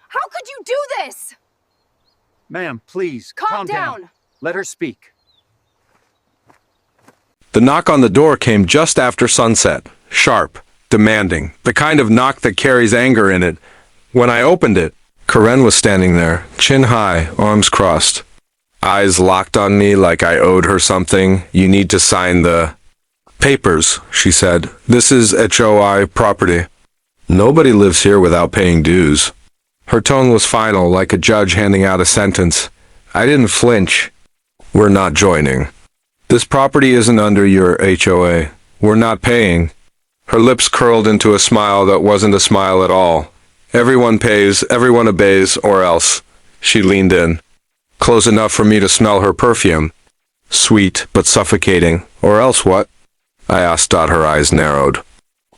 How could you do this? Ma'am, please, Calm down. Let her speak. The knock on the door came just after sunset, sharp, demanding, the kind of knock that carries anger in it. When I opened it, Karen was standing there, chin high, arms crossed. Eyes locked on me like I owed her something. You need to sign the papers, she said. This is HOA property. Nobody lives here without paying dues. Her tone was final, like a judge handing out a sentence. I didn't flinch. We're not joining. This property isn't under your HOA. We're not paying. Her lips curled into a smile that wasn't a smile at all. Everyone pays, everyone obeys, or else. She leaned in, close enough for me to smell her perfume. Sweet, but suffocating. Or else what? I asked. Her eyes narrowed.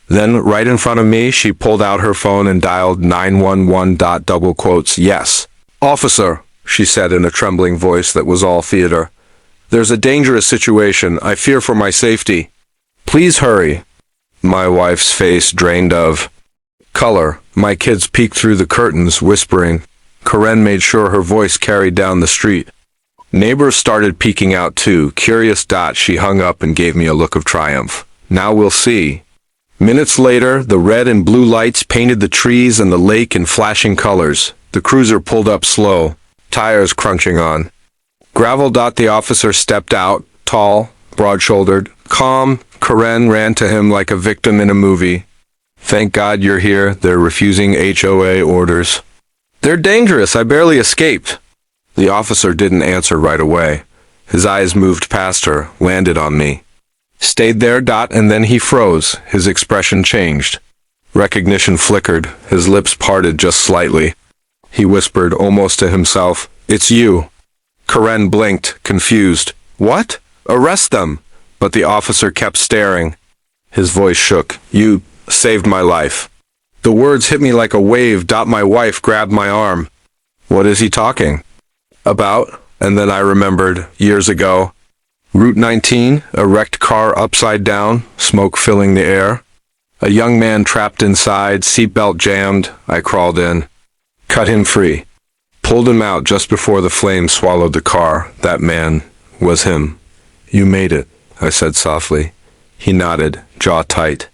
Then, right in front of me, she pulled out her phone and dialed 911. Double quotes, yes. Officer, she said in a trembling voice that was all theater. There's a dangerous situation. I fear for my safety. Please hurry. My wife's face drained of color. My kids peeked through the curtains, whispering. Karen made sure her voice carried down the street. Neighbors started peeking out too, curious. She hung up and gave me a look of triumph. Now we'll see. Minutes later, the red and blue lights painted the trees and the lake in flashing colors. The cruiser pulled up slow, tires crunching on gravel. The officer stepped out, tall, broad-shouldered, calm. Karen ran to him like a victim in a movie. Thank God you're here. They're refusing HOA orders. They're dangerous. I barely escaped. The officer didn't answer right away. His eyes moved past her, landed on me. Stayed there. And then he froze. His expression changed. Recognition flickered. His lips parted just slightly. He whispered, almost to himself, "It's you." Karen blinked, confused. What? Arrest them. But the officer kept staring. His voice shook. You saved my life. The words hit me like a wave. My wife grabbed my arm. What is he talking about? And then I remembered, years ago. Route 19, a wrecked car upside down, smoke filling the air. A young man trapped inside, seatbelt jammed. I crawled in. Cut him free. Pulled him out just before the flames swallowed the car. That man was him. You made it, I said softly. He nodded, jaw tight.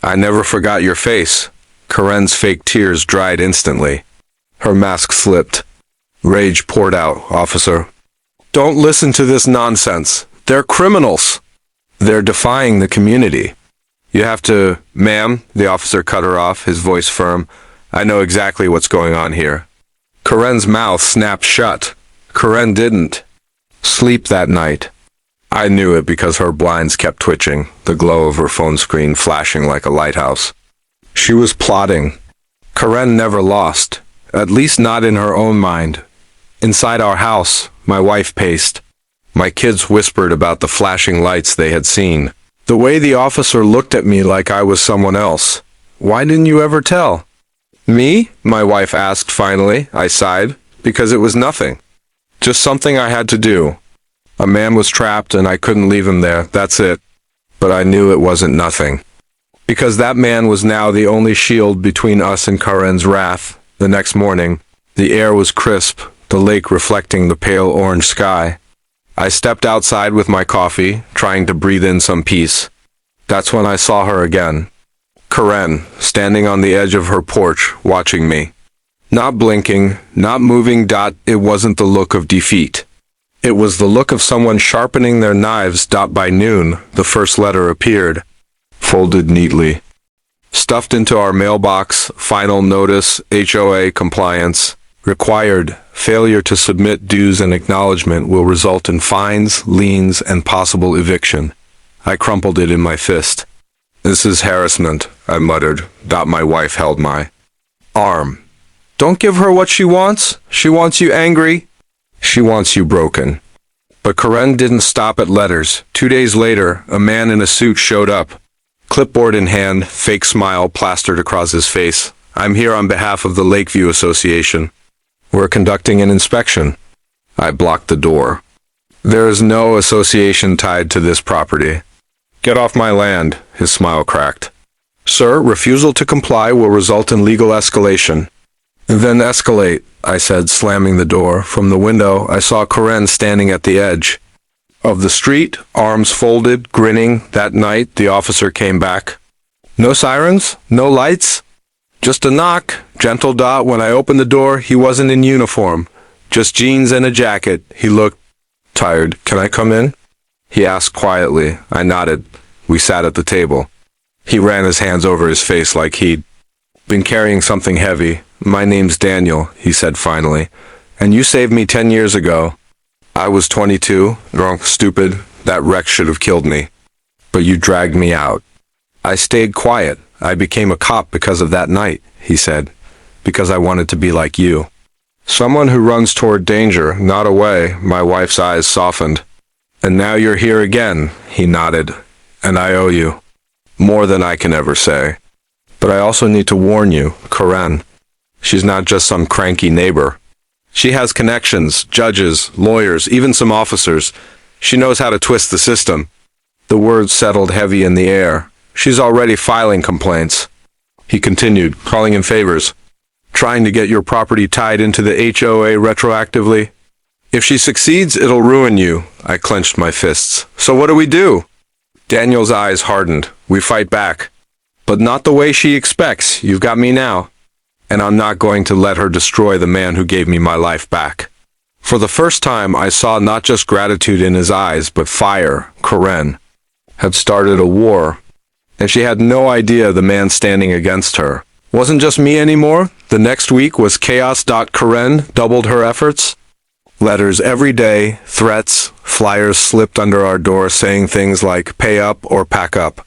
I never forgot your face. Karen's fake tears dried instantly. Her mask slipped. Rage poured out. Officer, don't listen to this nonsense. They're criminals. They're defying the community. You have to, ma'am, the officer cut her off, his voice firm. I know exactly what's going on here. Karen's mouth snapped shut. Karen didn't sleep that night. I knew it because her blinds kept twitching, the glow of her phone screen flashing like a lighthouse. She was plotting. Karen never lost, at least not in her own mind. Inside our house, my wife paced. My kids whispered about the flashing lights they had seen. The way the officer looked at me like I was someone else. Why didn't you ever tell? Me? My wife asked finally. I sighed, because it was nothing. Just something I had to do. A man was trapped and I couldn't leave him there, that's it. But I knew it wasn't nothing. Because that man was now the only shield between us and Karen's wrath. The next morning, the air was crisp, the lake reflecting the pale orange sky. I stepped outside with my coffee, trying to breathe in some peace. That's when I saw her again. Karen, standing on the edge of her porch, watching me. Not blinking, not moving. It wasn't the look of defeat. It was the look of someone sharpening their knives. By noon, the first letter appeared, folded neatly. Stuffed into our mailbox, final notice, HOA compliance. Required, failure to submit dues and acknowledgement will result in fines, liens, and possible eviction. I crumpled it in my fist. This is harassment, I muttered. My wife held my arm. Don't give her what she wants. She wants you angry. She wants you broken. But Karen didn't stop at letters. 2 days later, a man in a suit showed up. Clipboard in hand, fake smile plastered across his face. I'm here on behalf of the Lakeview Association. We're conducting an inspection. I blocked the door. There is no association tied to this property. Get off my land, his smile cracked. Sir, refusal to comply will result in legal escalation. Then escalate, I said, slamming the door. From the window, I saw Karen standing at the edge of the street, arms folded, grinning. That night, the officer came back. No sirens? No lights? Just a knock. Gentle dot. When I opened the door, he wasn't in uniform. Just jeans and a jacket. He looked tired. Can I come in? He asked quietly. I nodded. We sat at the table. He ran his hands over his face like he'd been carrying something heavy. My name's Daniel, he said finally. And you saved me 10 years ago. I was 22, drunk, stupid. That wreck should have killed me. But you dragged me out. I stayed quiet. I became a cop because of that night, he said. Because I wanted to be like you. Someone who runs toward danger, not away. My wife's eyes softened. And now you're here again, he nodded. And I owe you. More than I can ever say. But I also need to warn you, Karen. She's not just some cranky neighbor. She has connections, judges, lawyers, even some officers. She knows how to twist the system. The words settled heavy in the air. She's already filing complaints. He continued, calling in favors. Trying to get your property tied into the HOA retroactively. If she succeeds, it'll ruin you. I clenched my fists. So what do we do? Daniel's eyes hardened. We fight back. But not the way she expects. You've got me now. And I'm not going to let her destroy the man who gave me my life back. For the first time, I saw not just gratitude in his eyes, but fire. Karen had started a war, and she had no idea the man standing against her wasn't just me anymore. The next week was chaos. Karen doubled her efforts. Letters every day, threats, flyers slipped under our door saying things like pay up or pack up.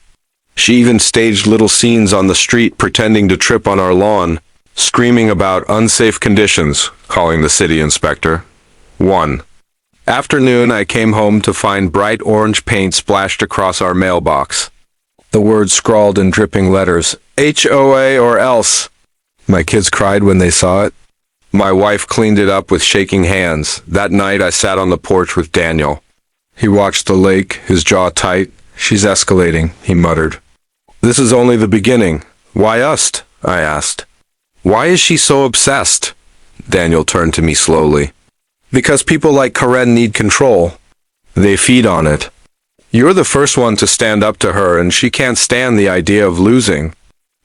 She even staged little scenes on the street pretending to trip on our lawn, screaming about unsafe conditions, calling the city inspector. 1. Afternoon, I came home to find bright orange paint splashed across our mailbox. The words scrawled in dripping letters, HOA or else. My kids cried when they saw it. My wife cleaned it up with shaking hands. That night, I sat on the porch with Daniel. He watched the lake, his jaw tight. She's escalating, he muttered. This is only the beginning. Why us? I asked. Why is she so obsessed? Daniel turned to me slowly. Because people like Karen need control. They feed on it. You're the first one to stand up to her, and she can't stand the idea of losing.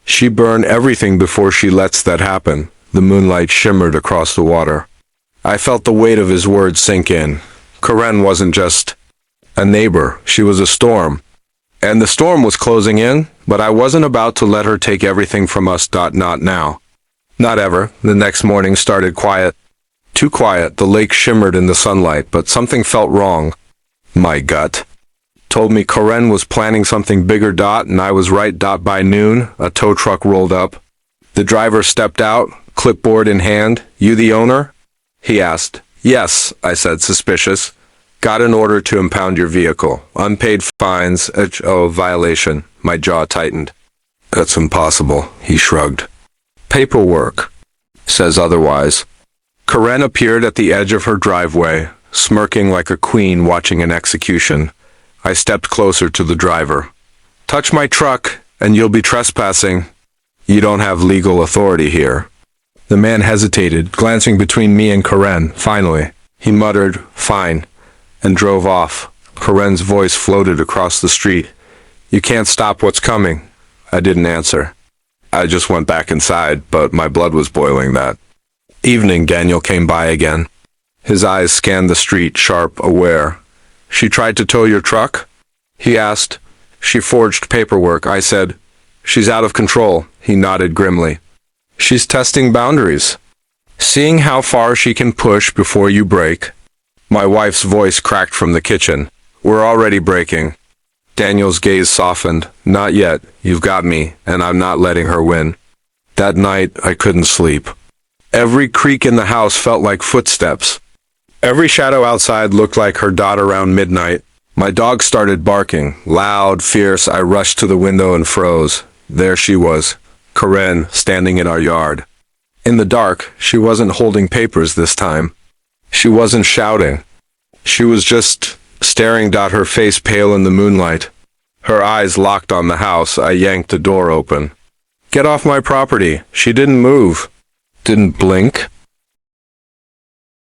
She burned everything before she lets that happen. The moonlight shimmered across the water. I felt the weight of his words sink in. Karen wasn't just a neighbor. She was a storm. And the storm was closing in, but I wasn't about to let her take everything from us. Not now. Not ever. The next morning started quiet. Too quiet. The lake shimmered in the sunlight, but something felt wrong. My gut told me Karen was planning something bigger. And I was right. By noon, a tow truck rolled up. The driver stepped out, clipboard in hand. You the owner? He asked. Yes, I said, suspicious. Got an order to impound your vehicle. Unpaid fines, HO violation. My jaw tightened. That's impossible, he shrugged. Paperwork says otherwise. Karen appeared at the edge of her driveway, smirking like a queen watching an execution. I stepped closer to the driver. Touch my truck, and you'll be trespassing. You don't have legal authority here. The man hesitated, glancing between me and Karen. Finally, he muttered, fine, and drove off. Karen's voice floated across the street. You can't stop what's coming. I didn't answer. I just went back inside, but my blood was boiling that evening. Daniel came by again. His eyes scanned the street, sharp, aware. She tried to tow your truck? He asked. She forged paperwork. I said, she's out of control. He nodded grimly. She's testing boundaries. Seeing how far she can push before you break. My wife's voice cracked from the kitchen. We're already breaking. Daniel's gaze softened. Not yet. You've got me, and I'm not letting her win. That night, I couldn't sleep. Every creak in the house felt like footsteps. Every shadow outside looked like her dot around midnight. My dog started barking, loud, fierce. I rushed to the window and froze. There she was, Karen, standing in our yard. In the dark, she wasn't holding papers this time. She wasn't shouting. She was just staring. Her face pale in the moonlight. Her eyes locked on the house. I yanked the door open. Get off my property. She didn't move. didn't blink.